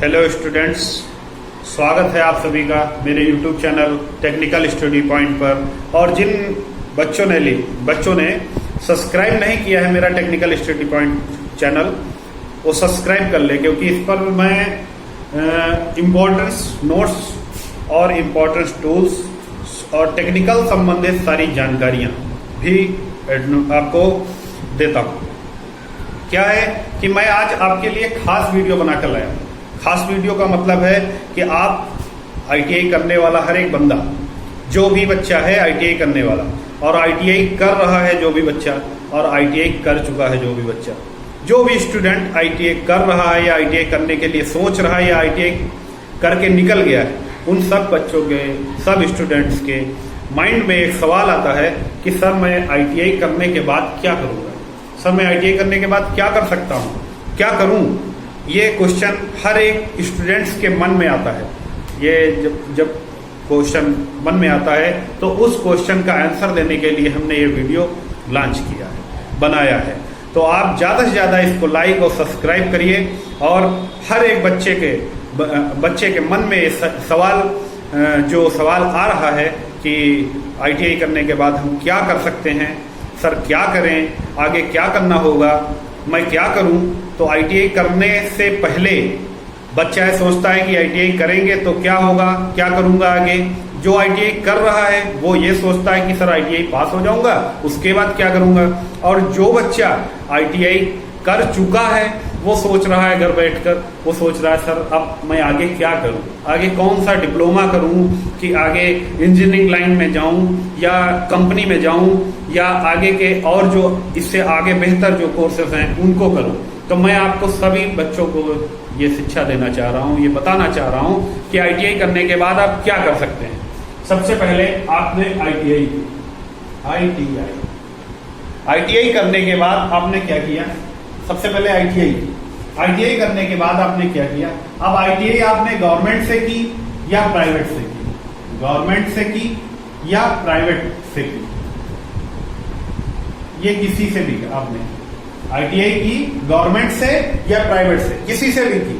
Hello students, स्वागत है आप सभी का मेरे YouTube channel technical study point पर। और जिन बच्चों ने सब्सक्राइब नहीं किया है मेरा टेक्निकल स्टडी पॉइंट चैनल, वो सब्सक्राइब कर ले, क्योंकि इस पर मैं इम्पोर्टेंस नोट्स और इम्पोर्टेंस टूल्स और टेक्निकल संबंधित सारी जानकारियाँ भी आपको देता हूँ। क्या है कि मैं आज आपके लिए खास वीडियो बनाकर लाया हूँ। खास वीडियो का मतलब है कि आप आईटीआई करने वाला हर एक बंदा, जो भी बच्चा है आईटीआई करने वाला और आईटीआई कर रहा है जो भी बच्चा, और आईटीआई कर चुका है जो भी बच्चा, जो भी स्टूडेंट आईटीआई कर रहा है या आईटीआई करने के लिए सोच रहा है या आईटीआई करके निकल गया है, उन सब बच्चों के, सब स्टूडेंट्स के माइंड में एक सवाल आता है कि सर मैं आईटीआई करने के बाद क्या करूँगा, सर मैं आईटीआई करने के बाद क्या कर सकता हूँ, क्या करूँ। ये क्वेश्चन हर एक स्टूडेंट्स के मन में आता है। ये जब क्वेश्चन मन में आता है तो उस क्वेश्चन का आंसर देने के लिए हमने ये वीडियो लॉन्च किया है, बनाया है। तो आप ज़्यादा से ज़्यादा इसको लाइक और सब्सक्राइब करिए और हर एक बच्चे के मन में जो सवाल आ रहा है कि आईटीआई करने के बाद हम क्या कर सकते हैं, सर क्या करें, आगे क्या करना होगा, मैं क्या करूं। तो आईटीआई करने से पहले बच्चा ये सोचता है कि आईटीआई करेंगे तो क्या होगा, क्या करूंगा आगे। जो आईटीआई कर रहा है वो ये सोचता है कि सर आईटीआई पास हो जाऊंगा, उसके बाद क्या करूंगा। और जो बच्चा आईटीआई कर चुका है वो सोच रहा है घर बैठकर, वो सोच रहा है सर अब मैं आगे क्या करूं, आगे कौन सा डिप्लोमा करूं कि आगे इंजीनियरिंग लाइन में जाऊं या कंपनी में जाऊं या आगे के और जो इससे आगे बेहतर जो कोर्सेज हैं उनको करूं। तो मैं आपको सभी बच्चों को ये शिक्षा देना चाह रहा हूं, ये बताना चाह रहा हूं कि आईटीआई करने के बाद आप क्या कर सकते हैं। सबसे पहले आपने आईटीआई करने के बाद आपने क्या किया। सबसे पहले आईटीआई करने के बाद आपने क्या किया। अब आईटीआई आपने गवर्नमेंट से की या प्राइवेट से की, गवर्नमेंट से की या प्राइवेट से की, ये किसी से भी आपने आईटीआई की, गवर्नमेंट से या प्राइवेट से, किसी से भी की।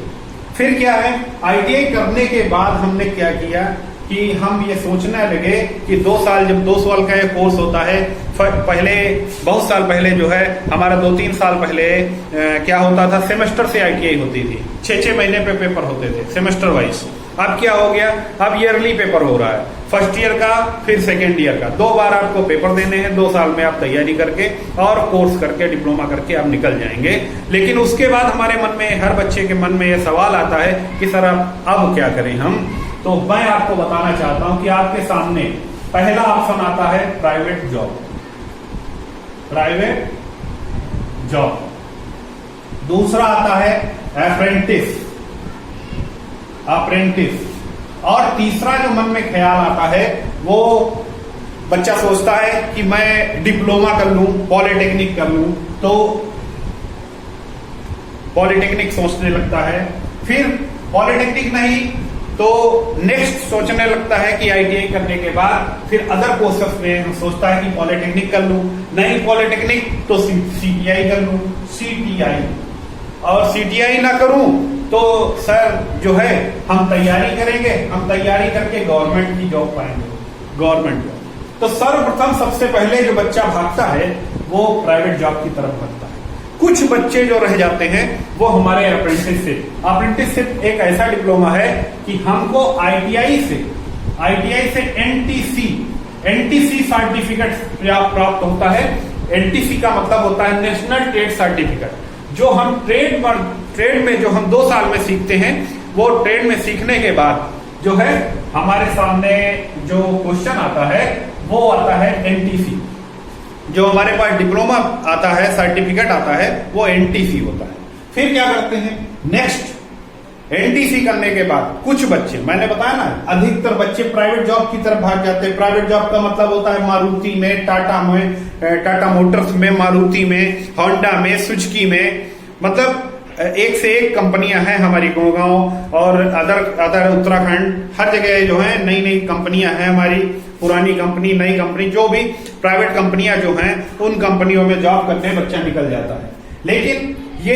फिर क्या है, आईटीआई करने के बाद हमने क्या किया कि हम ये सोचने लगे कि 2 साल, जब 2 साल का ये कोर्स होता है, पहले बहुत साल पहले जो है हमारा 2-3 साल पहले क्या होता था, सेमेस्टर से आईटीआई होती थी, 6-6 महीने पे पेपर होते थे सेमेस्टर वाइज। अब क्या हो गया, अब ईयरली पेपर हो रहा है, फर्स्ट ईयर का फिर सेकेंड ईयर का, 2 बार आपको पेपर देने हैं। 2 साल में आप तैयारी करके और कोर्स करके डिप्लोमा करके आप निकल जाएंगे। लेकिन उसके बाद हमारे मन में, हर बच्चे के मन में यह सवाल आता है कि सर अब क्या करें हम। तो मैं आपको बताना चाहता हूं कि आपके सामने पहला ऑप्शन आता है प्राइवेट जॉब, दूसरा आता है अप्रेंटिस, और तीसरा जो मन में ख्याल आता है वो बच्चा सोचता है कि मैं डिप्लोमा कर लूं, पॉलिटेक्निक कर लूं। तो पॉलिटेक्निक सोचने लगता है, फिर पॉलिटेक्निक नहीं तो नेक्स्ट सोचने लगता है कि आईटीआई करने के बाद फिर अदर कोर्सेस में सोचता है कि पॉलिटेक्निक कर लूं, नहीं पॉलिटेक्निक तो सीटीआई कर लूं, और सीटीआई ना करूं तो सर जो है हम तैयारी करेंगे, हम तैयारी करके गवर्नमेंट की जॉब पाएंगे, गवर्नमेंट जॉब। तो सर्वप्रथम सबसे पहले जो बच्चा भागता है वो प्राइवेट जॉब की तरफ भागता है। कुछ बच्चे जो रह जाते हैं वो हमारे अप्रेंटिसशिप एक ऐसा डिप्लोमा है कि हमको आईटीआई से एनटीसी सर्टिफिकेट प्राप्त होता है। एनटीसी का मतलब होता है नेशनल ट्रेड सर्टिफिकेट, जो हम ट्रेड में जो हम 2 साल में सीखते हैं, वो ट्रेड में सीखने के बाद जो है हमारे सामने जो क्वेश्चन आता है वो आता है एनटीसी। जो हमारे पास डिप्लोमा आता है, सर्टिफिकेट आता है, वो एनटीसी होता है। फिर क्या करते हैं, नेक्स्ट एनटीसी करने के बाद कुछ बच्चे, मैंने बताया ना, अधिकतर बच्चे प्राइवेट जॉब की तरफ भाग जाते हैं। प्राइवेट जॉब का मतलब होता है मारुति में, टाटा मोटर्स में, मारुति में, होंडा में, सुजुकी में, मतलब एक से एक कंपनियां हैं हमारी गुड़गांव और अदर उत्तराखंड, हर जगह जो है नई नई कंपनियां हैं हमारी, पुरानी कंपनी, नई कंपनी, जो भी प्राइवेट कंपनियां जो हैं उन कंपनियों में जॉब करने बच्चा निकल जाता है। लेकिन ये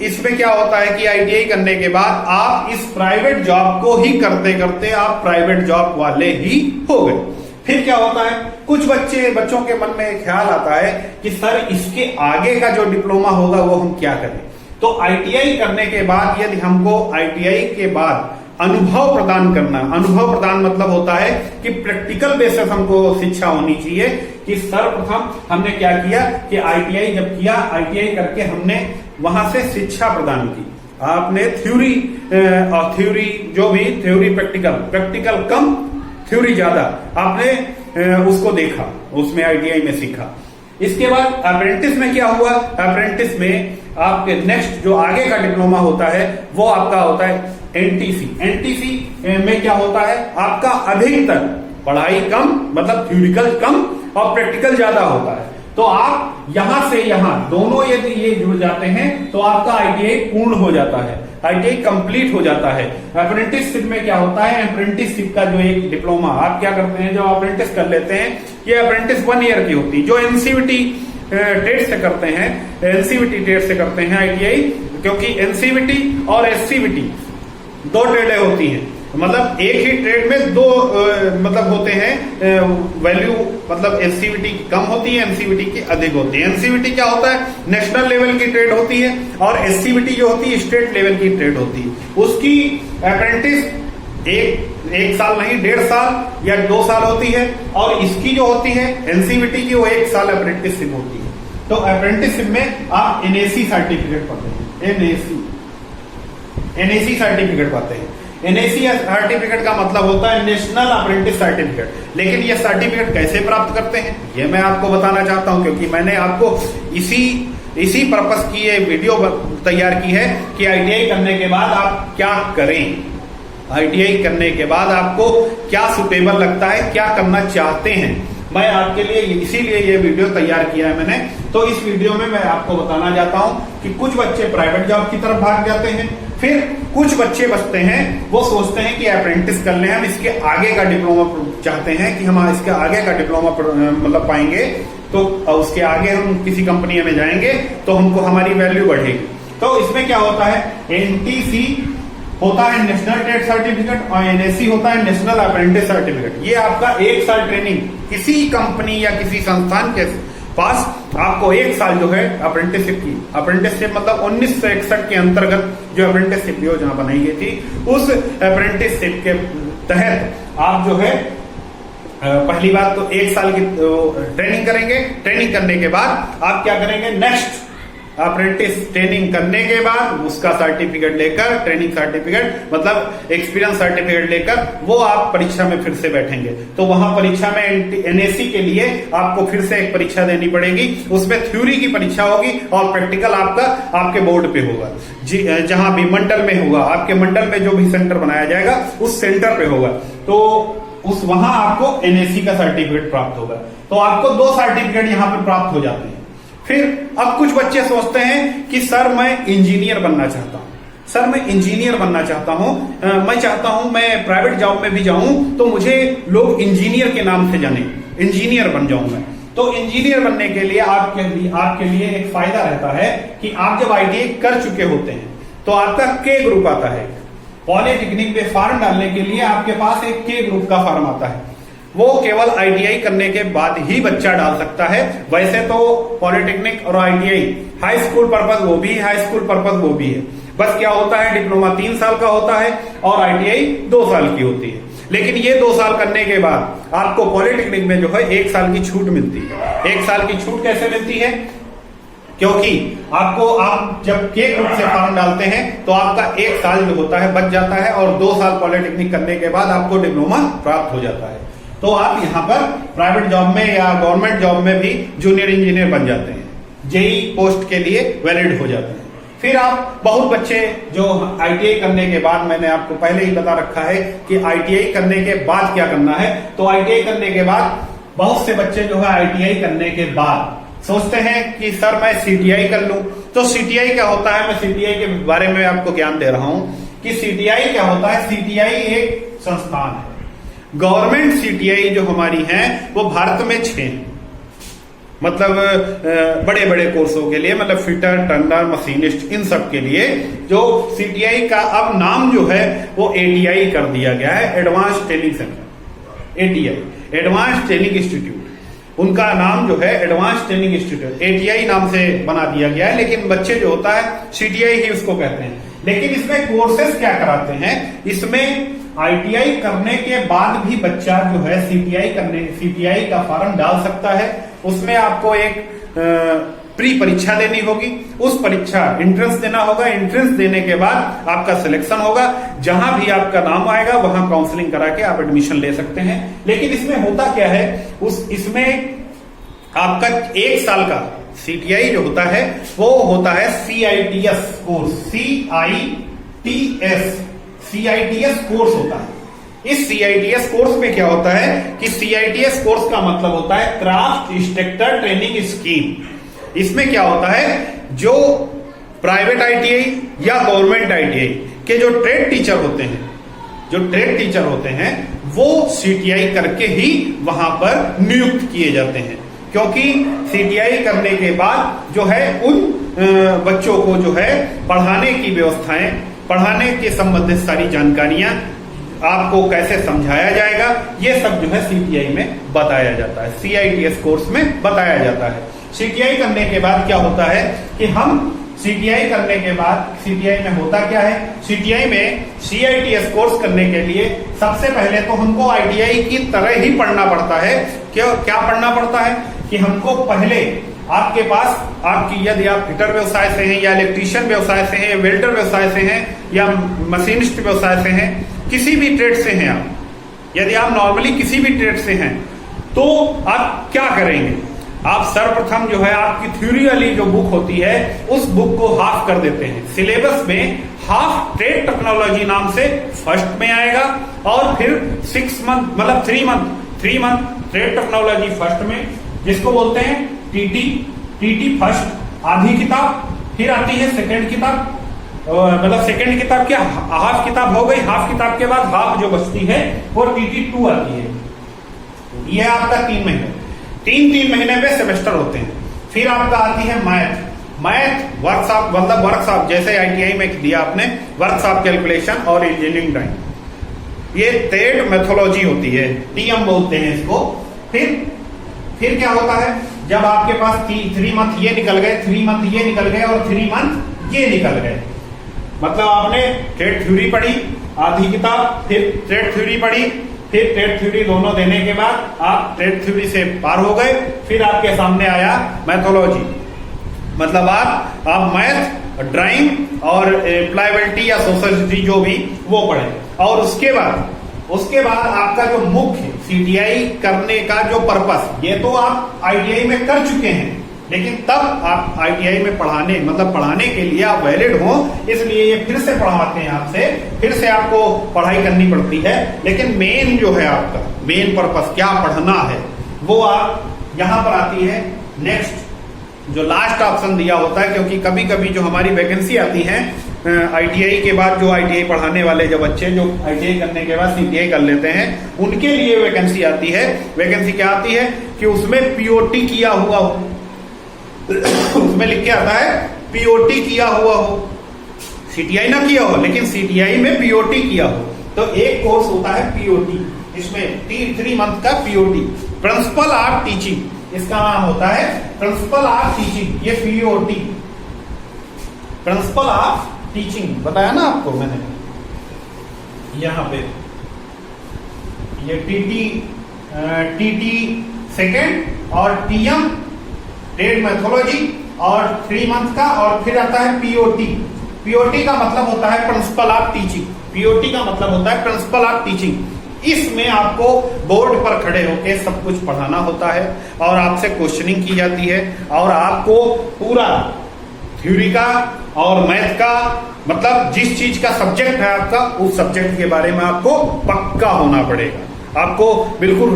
इसमें क्या होता है कि आईटीआई करने के बाद आप इस प्राइवेट जॉब को ही करते करते आप प्राइवेट जॉब वाले ही हो गए। फिर क्या होता है, कुछ बच्चों के मन में एक ख्याल आता है कि सर इसके आगे का जो डिप्लोमा होगा वो हम क्या करें। तो आईटीआई करने के बाद यदि हमको आईटीआई के बाद अनुभव प्रदान करना, अनुभव प्रदान मतलब होता है कि प्रैक्टिकल बेसिस हमको शिक्षा होनी चाहिए कि सर्वप्रथम हमने क्या किया कि आईटीआई जब किया, आईटीआई करके हमने वहां से शिक्षा प्रदान की। आपने थ्योरी जो भी थ्योरी प्रैक्टिकल कम थ्योरी ज्यादा, आपने उसको देखा, उसमें आईटीआई में सीखा। इसके बाद अप्रेंटिस में क्या हुआ, अप्रेंटिस में आपके नेक्स्ट जो आगे का डिप्लोमा होता है वो आपका होता है एनटीसी। एनटीसी में क्या होता है, आपका अधिकतर पढ़ाई कम मतलब थ्योरिकल कम और प्रैक्टिकल ज्यादा होता है। तो आप यहां से यहां दोनों यदि ये जुड़ जाते हैं तो आपका आईटीआई पूर्ण हो जाता है, आईटीआई कंप्लीट हो जाता है। अप्रेंटिसशिप में क्या होता है, अप्रेंटिसशिप का जो एक डिप्लोमा आप क्या करते हैं, जो अप्रेंटिस कर लेते हैं, ये अप्रेंटिस 1 ईयर की होती है। जो एनसीवीटी ट्रेड से करते हैं, एनसीवीटी ट्रेड से करते हैं आईटीआई, क्योंकि एनसीवीटी और एससीवीटी 2 ट्रेडें होती हैं, मतलब एक ही ट्रेड में 2 मतलब होते हैं वैल्यू, मतलब एनसीवीटी की कम होती है, एनसीवीटी की अधिक होती है। एनसीवीटी क्या होता है, नेशनल लेवल की ट्रेड होती है, और एससीवीटी जो होती है स्टेट लेवल की ट्रेड होती है। उसकी अप्रेंटिस एक साल नहीं 1.5 साल या 2 साल होती है, और इसकी जो होती है एनसीवीटी की वो 1 साल अप्रेंटिसशिप होती है। तो अप्रेंटिसशिप में आप एनएसी सर्टिफिकेट पाते हैं, एनएसी सर्टिफिकेट पाते हैं। एनएसी सर्टिफिकेट का मतलब होता है नेशनल अप्रेंटिस सर्टिफिकेट। लेकिन ये सर्टिफिकेट कैसे प्राप्त करते हैं ये मैं आपको बताना चाहता हूं, क्योंकि मैंने आपको इसी पर्पस की ये वीडियो तैयार की है कि आईटीआई करने के बाद आप क्या करें, आईटीआई करने के बाद आपको क्या सुटेबल लगता है, क्या करना चाहते हैं। मैं आपके लिए इसीलिए ये वीडियो तैयार किया है मैंने। तो इस वीडियो में मैं आपको बताना चाहता हूं कि कुछ बच्चे प्राइवेट जॉब की तरफ भाग जाते हैं, फिर कुछ बच्चे बचते हैं वो सोचते हैं कि अप्रेंटिस कर लें, हम इसके आगे का डिप्लोमा चाहते हैं कि हम इसके आगे का डिप्लोमा मतलब पाएंगे तो उसके आगे हम किसी कंपनी में जाएंगे तो हमको हमारी वैल्यू बढ़ेगी। तो इसमें क्या होता है, एनटीसी होता है नेशनल ट्रेड सर्टिफिकेट और एनएसी होता है नेशनल अप्रेंटिस सर्टिफिकेट। ये आपका 1 साल ट्रेनिंग किसी कंपनी या किसी संस्थान के पास आपको 1 साल जो है अप्रेंटिसशिप की, अप्रेंटिसशिप मतलब 1961 के अंतर्गत जो अप्रेंटिसशिप योजना बनाई गई थी, उस अप्रेंटिसशिप के तहत आप जो है पहली बात तो 1 साल की ट्रेनिंग करेंगे। ट्रेनिंग करने के बाद आप क्या करेंगे, नेक्स्ट अप्रेंटिस ट्रेनिंग करने के बाद उसका सर्टिफिकेट लेकर, ट्रेनिंग सर्टिफिकेट मतलब एक्सपीरियंस सर्टिफिकेट लेकर वो आप परीक्षा में फिर से बैठेंगे। तो वहां परीक्षा में एनएसी के लिए आपको फिर से एक परीक्षा देनी पड़ेगी, उसमें थ्योरी की परीक्षा होगी और प्रैक्टिकल आपका आपके बोर्ड पे होगा, जहां भी मंडल में होगा, आपके मंडल में जो भी सेंटर बनाया जाएगा उस सेंटर पे होगा। तो वहां आपको एनएसी का सर्टिफिकेट प्राप्त होगा। तो आपको 2 सर्टिफिकेट यहां पर प्राप्त हो जाते हैं। फिर अब कुछ बच्चे सोचते हैं कि सर मैं इंजीनियर बनना चाहता हूं, सर मैं इंजीनियर बनना चाहता हूं, मैं चाहता हूं मैं प्राइवेट जॉब में भी जाऊं तो मुझे लोग इंजीनियर के नाम से जाने, इंजीनियर बन जाऊं मैं। तो इंजीनियर बनने के लिए आपके लिए एक फायदा रहता है कि आप जब आईटीआई कर चुके होते हैं तो आपका के ग्रुप आता है। पॉलिटेक्निक में फॉर्म डालने के लिए आपके पास एक के ग्रुप का फॉर्म आता है, वो केवल आईटीआई करने के बाद ही बच्चा डाल सकता है। वैसे तो पॉलिटेक्निक और आईटीआई हाई स्कूल पर्पज वो भी, हाई स्कूल पर्पज वो भी है। बस क्या होता है, डिप्लोमा 3 साल का होता है और आईटीआई 2 साल की होती है। लेकिन ये 2 साल करने के बाद आपको पॉलिटेक्निक में जो है 1 साल की छूट मिलती है। 1 साल की छूट कैसे मिलती है, क्योंकि आप जब के ग्रुप से फॉर्म डालते हैं तो आपका 1 साल जो होता है बच जाता है और 2 साल पॉलिटेक्निक करने के बाद आपको डिप्लोमा प्राप्त हो जाता है। तो आप यहाँ पर प्राइवेट जॉब में या गवर्नमेंट जॉब में भी जूनियर इंजीनियर बन जाते हैं, जेई पोस्ट के लिए वैलिड हो जाते हैं। फिर आप बहुत बच्चे जो आईटीआई करने के बाद, मैंने आपको पहले ही बता रखा है कि आईटीआई करने के बाद क्या करना है। तो आईटीआई करने के बाद बहुत से बच्चे जो है आईटीआई करने के बाद सोचते हैं कि सर मैं सीटीआई कर लूं। तो सीटीआई क्या होता है, मैं सीटीआई के बारे में आपको ज्ञान दे रहा हूं कि सीटीआई क्या होता है। सीटीआई एक संस्थान है, गवर्नमेंट सीटीआई जो हमारी है वो भारत में 6 है। मतलब बड़े बड़े कोर्सों के लिए, मतलब फिटर, टर्नर, मशीनिस्ट, इन सब के लिए जो सीटीआई का अब नाम जो है वो एटीआई कर दिया गया है, advance training centre, ATI, advance training institute. उनका नाम जो है एडवांस ट्रेनिंग इंस्टीट्यूट, एटीआई नाम से बना दिया गया है, लेकिन बच्चे जो होता है सीटीआई ही उसको कहते हैं। लेकिन इसमें कोर्सेज क्या कराते हैं, इसमें आईटीआई करने के बाद भी बच्चा जो है सीटीआई का फॉर्म डाल सकता है। उसमें आपको एक प्री परीक्षा देनी होगी, उस परीक्षा एंट्रेंस देना होगा, एंट्रेंस देने के बाद आपका सिलेक्शन होगा, जहां भी आपका नाम आएगा वहां काउंसलिंग करा के आप एडमिशन ले सकते हैं। लेकिन इसमें होता क्या है, इसमें आपका 1 साल का सीटीआई जो होता है वो होता है CITS कोर्स, CITS कोर्स होता है। इस CITS कोर्स में क्या होता है कि CITS कोर्स का मतलब होता है क्राफ्ट इंस्ट्रक्टर ट्रेनिंग स्कीम। इसमें क्या होता है, जो प्राइवेट आईटीआई या गवर्नमेंट आईटीआई के जो ट्रेड टीचर होते हैं वो सीटीआई करके ही वहां पर नियुक्त किए जाते हैं, क्योंकि सीटीआई करने के बाद जो है उन बच्चों को जो है पढ़ाने की व्यवस्थाएं, पढ़ाने के संबंधित सारी जानकारियां आपको कैसे समझाया जाएगा, ये सब जो है सीटीआई में बताया जाता है, CITS कोर्स में बताया जाता है। सीटीआई करने के बाद क्या होता है कि हम सीटीआई करने के बाद सीटीआई में होता क्या है, सीटीआई में CITS कोर्स करने के लिए सबसे पहले तो हमको आईटीआई की तरह ही पढ़ना पड़ता है। क्या पढ़ना पड़ता है कि हमको पहले आपके पास आपकी, यदि आप फिटर व्यवसाय से हैं या इलेक्ट्रीशियन व्यवसाय से हैं या वेल्डर व्यवसाय से हैं या मशीनिस्ट व्यवसाय से हैं, किसी भी ट्रेड से हैं आप, यदि आप नॉर्मली किसी भी ट्रेड से हैं तो आप क्या करेंगे, आप सर्वप्रथम जो है आपकी थ्योरी वाली जो बुक होती है उस बुक को हाफ कर देते हैं। सिलेबस में हाफ ट्रेड टेक्नोलॉजी नाम से फर्स्ट में आएगा और फिर 6 मंथ मतलब 3 मंथ ट्रेड टेक्नोलॉजी फर्स्ट में, जिसको बोलते हैं टीटी फर्स्ट आधी किताब, फिर आती है सेकंड किताब, मतलब सेकंड किताब क्या हाफ किताब हो गई, हाफ किताब के बाद हाफ जो बचती है वो TT2 आती है। यह आपका 3 महीने, 3 महीने पे सेमेस्टर होते हैं। फिर आपका आती है मैथ वर्कशॉप, मतलब वर्कशॉप जैसे आईटीआई में दिया आपने वर्कशॉप कैलकुलेशन और इंजीनियरिंग ड्राइंग, ये ट्रेड मेथोलॉजी होती है, TM बोलते हैं इसको। फिर क्या होता है, जब आपके पास 3 मंथ ये निकल गए, 3 मंथ ये निकल गए और 3 मंथ ये निकल गए, मतलब आपने ट्रेड थ्योरी पढ़ी आधी किताब, फिर ट्रेड थ्योरी पढ़ी, फिर ट्रेड थ्योरी दोनों देने के बाद आप ट्रेड थ्योरी से पार हो गए। फिर आपके सामने आया मैथोलॉजी, मतलब आप मैथ, ड्राइंग और एप्लायबिलिटी या सोशलिटी जो भी वो पढ़े। और उसके बाद आपका जो मुख्य सीटीआई करने का जो पर्पस, ये तो आप आईटीआई में कर चुके हैं, लेकिन तब आप आईटीआई में पढ़ाने के लिए आप वैलिड हो, इसलिए ये फिर से पढ़ाते हैं आपसे, फिर से आपको पढ़ाई करनी पड़ती है। लेकिन मेन जो है आपका मेन पर्पस क्या पढ़ना है वो आप यहां पर आती है नेक्स्ट, जो लास्ट ऑप्शन दिया होता है, क्योंकि कभी कभी जो हमारी वैकेंसी आती है आईटीआई के बाद, जो आईटीआई पढ़ाने वाले जो बच्चे जो आईटीआई करने के बाद सीटीआई कर लेते हैं उनके लिए वैकेंसी आती है। वैकेंसी क्या आती है कि उसमें पीओटी किया हुआ हो, उसमें लिख के आता है पीओटी किया हुआ हो, सीटीआई ना किया हो लेकिन सीटीआई में पीओटी किया हो। तो एक कोर्स होता है पीओटी, इसमें 3 मंथ का पीओटी, प्रिंसिपल ऑफ टीचिंग, इसका नाम होता है प्रिंसिपल ऑफ टीचिंग। ये पीओटी प्रिंसिपल ऑफ टीचिंग बताया ना आपको मैंने, यहां पे ये टीटी सेकेंड और टीएम ट्रेड मैथोलॉजी और 3 मंथ का, और फिर आता है पीओटी। पीओटी का मतलब होता है प्रिंसिपल ऑफ टीचिंग, पीओटी का मतलब होता है प्रिंसिपल ऑफ टीचिंग। इसमें आपको बोर्ड पर खड़े होकर सब कुछ पढ़ाना होता है और आपसे क्वेश्चनिंग की जाती है और आपको पूरा थ्योरी का और मैथ का, मतलब जिस चीज का सब्जेक्ट है आपका, उस सब्जेक्ट के बारे में आपको पक्का होना पड़ेगा। आपको बिल्कुल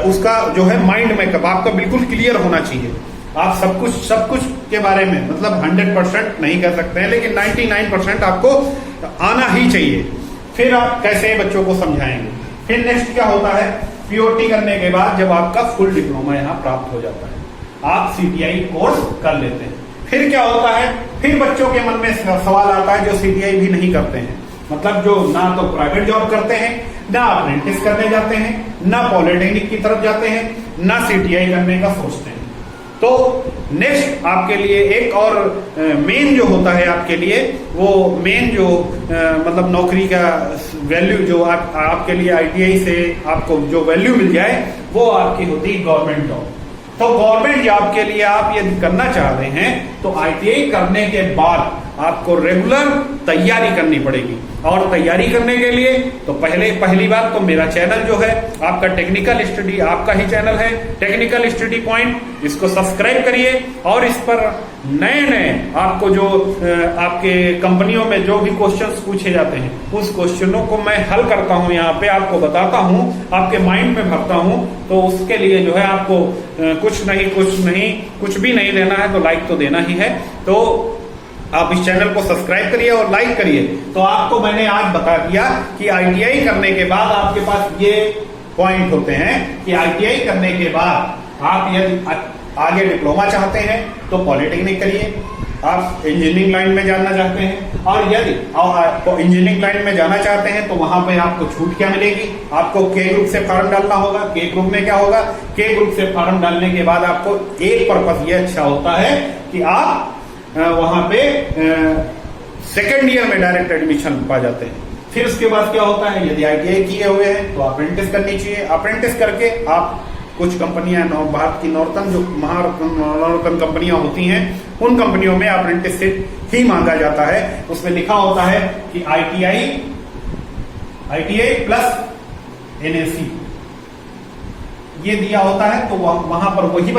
उसका जो है माइंड मैकअप आपका बिल्कुल क्लियर होना चाहिए। आप सब कुछ के बारे में, मतलब 100% नहीं कर सकते हैं, लेकिन 99% आपको आना ही चाहिए। फिर आप कैसे बच्चों को समझाएंगे। फिर नेक्स्ट क्या होता है, पीओटी करने के बाद जब आपका फुल डिप्लोमा यहाँ प्राप्त हो जाता है, आप सीटीआई कोर्स कर लेते हैं। फिर क्या होता है, फिर बच्चों के मन में सवाल आता है जो सीटीआई भी नहीं करते हैं, मतलब जो ना तो प्राइवेट जॉब करते हैं, ना अप्रेंटिस करने जाते हैं, ना पॉलिटेक्निक की तरफ जाते हैं, ना सीटीआई करने का सोचते हैं। तो नेक्स्ट आपके लिए एक और मेन जो होता है आपके लिए, वो मेन जो मतलब नौकरी का वैल्यू जो आपके लिए आईटीआई से आपको जो वैल्यू मिल जाए, वो आपकी होती है गवर्नमेंट जॉब। तो गवर्नमेंट जॉब के लिए आप यदि करना चाह रहे हैं तो आईटीआई करने के बाद आपको रेगुलर तैयारी करनी पड़ेगी। और तैयारी करने के लिए तो पहली बात तो मेरा चैनल जो है आपका टेक्निकल स्टडी, आपका ही चैनल है टेक्निकल स्टडी पॉइंट, इसको सब्सक्राइब करिए। और इस पर नए आपको जो आपके कंपनियों में जो भी क्वेश्चंस पूछे जाते हैं, उस क्वेश्चनों को मैं हल करता हूं, यहाँ पे आपको बताता हूं, आपके माइंड में भरता हूं। तो उसके लिए जो है आपको कुछ भी नहीं देना है, तो लाइक तो देना ही है। तो आप इस चैनल को सब्सक्राइब करिए और लाइक करिए। तो आपको मैंने आज बता दिया कि आईटीआई करने के बाद आपके पास ये पॉइंट होते हैं कि आईटीआई करने के बाद आप यदि आगे डिप्लोमा चाहते हैं तो पॉलिटेक्निक करिए, आप इंजीनियरिंग लाइन में जाना चाहते हैं, और यदि आप इंजीनियरिंग लाइन में जाना चाहते हैं तो वहां पे आपको छूट क्या मिलेगी, आपको के ग्रुप से फॉर्म डालना होगा। के ग्रुप में क्या होगा, के ग्रुप से फॉर्म डालने के बाद आपको एक पर्पस ये अच्छा होता है कि आप वहां पे सेकेंड ईयर में डायरेक्ट एडमिशन पा जाते हैं। फिर उसके बाद क्या होता है, यदि आईटीआई किए हुए हैं तो अप्रेंटिस करनी चाहिए। अप्रेंटिस करके आप कुछ कंपनियां भारत की नॉर्थन जो नॉर्थन कंपनियां होती हैं, उन कंपनियों में अप्रेंटिसशिप ही मांगा जाता है। उसमें लिखा होता है कि आईटीआई प्लस एनएसी ये दिया होता है। तो वहां पर वही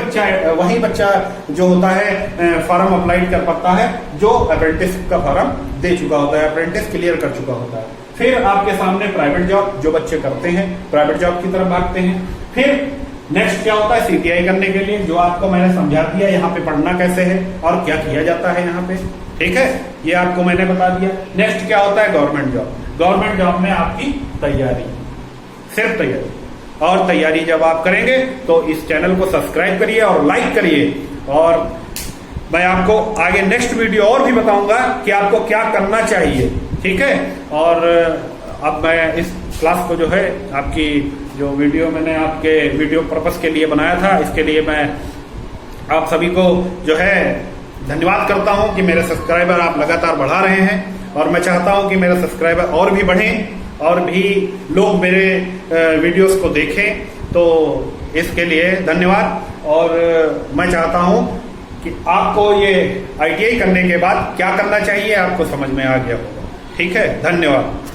बच्चा जो होता है फॉर्म अप्लाई कर पाता है जो अप्रेंटिस का फॉर्म दे चुका होता है, अप्रेंटिस क्लियर कर चुका होता है। फिर आपके सामने प्राइवेट जॉब जो बच्चे करते हैं, प्राइवेट जॉब की तरफ भागते हैं। फिर नेक्स्ट क्या होता है, सीटीआई करने के लिए जो आपको मैंने समझा दिया, यहाँ पे पढ़ना कैसे है और क्या किया जाता है यहाँ पे, ठीक है, ये आपको मैंने बता दिया। नेक्स्ट क्या होता है, गवर्नमेंट जॉब। गवर्नमेंट जॉब में आपकी तैयारी, सिर्फ तैयारी, और तैयारी जब आप करेंगे तो इस चैनल को सब्सक्राइब करिए और लाइक करिए। और मैं आपको आगे नेक्स्ट वीडियो और भी बताऊंगा कि आपको क्या करना चाहिए, ठीक है। और अब मैं इस क्लास को जो है आपकी जो वीडियो मैंने आपके वीडियो पर्पस के लिए बनाया था, इसके लिए मैं आप सभी को जो है धन्यवाद करता हूं कि मेरे सब्सक्राइबर आप लगातार बढ़ा रहे हैं। और मैं चाहता हूं कि मेरे सब्सक्राइबर और भी बढ़ें और भी लोग मेरे वीडियोस को देखें। तो इसके लिए धन्यवाद। और मैं चाहता हूं कि आपको ये आईटीआई करने के बाद क्या करना चाहिए आपको समझ में आ गया होगा, ठीक है। धन्यवाद।